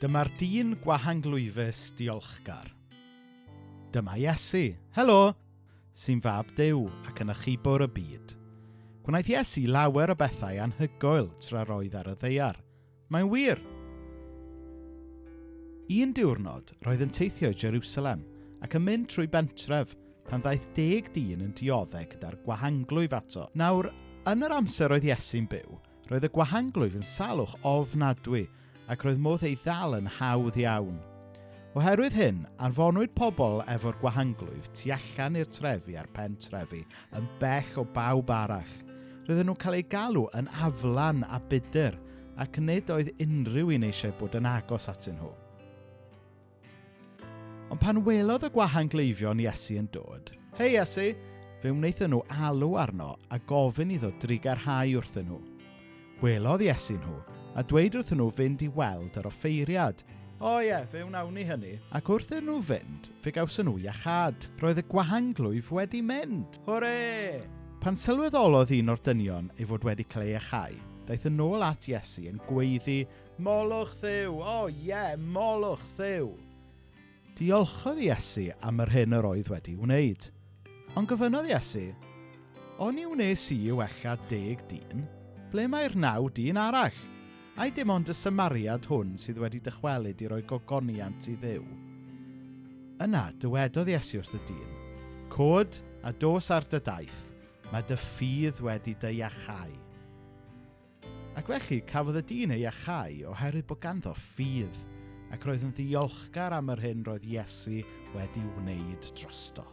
Dyma'r Dyn Gwahanglwyfus Diolchgar. Dyma Iesu, helo, sy'n fab Duw ac yn achubwr y byd. Gwnaeth Iesu lawer o bethau anhygoel tra roedd ar y ddaear. Mae'n wir. Un diwrnod roedd yn teithio i Jerusalem ac yn mynd trwy bentref pan ddaeth 10 dyn yn dioddau gyda'r gwahanglwyf ato. Nawr, yn yr amser roedd Iesu'n byw, roedd y gwahanglwyf yn salwch ofnadwy ac roedd modd ei ddal yn hawdd iawn. Oherwydd hyn, anfonwyd pobl efo'r gwahanglwyf tu allan i'r trefi a'r pentrefi yn bell o bawb arall. Roedden nhw'n cael ei galw yn aflan a budur ac nid oedd unrhyw un eisiau bod yn agos atyn nhw. Ond pan welodd y gwahanglwyfion Iesu yn dod, "Hei Iesu," fe wnaethon nhw alw arno a gofyn iddo drigarhau wrthyn nhw. Welodd Iesu nhw a dweud wrthyn nhw fynd i weld yr offeiriad. "O ie, fe wnawn ni hynny." Ac wrth iddyn nhw fynd, fe gawson nhw iachad. Roedd y gwahanglwyf wedi mynd. Hwrê! Pan sylweddolodd un o'r dynion ei fod wedi cael ei iachau, daeth yn ôl at Iesu yn gweiddi, "Molwch Dduw, o ie, molwch Dduw." Diolchodd Iesu am yr hyn yr oedd wedi wneud. Ond gofynnodd Iesu, "O'n i wnes i wella 10 dyn? Ble mae'r 9 dyn arall? Ai dim ond y Samariad hwn sydd wedi dychwelyd i roi gogoniant i Dduw?" Yna dywedodd Iesu wrth y dyn, "Cod a dos ar dy daith, mae dy ffydd wedi dy iachau." Ac felly cafodd y dyn ei iachau oherwydd bod ganddo ffydd, ac roedd yn ddiolchgar am yr hyn roedd Iesu wedi wneud drosto.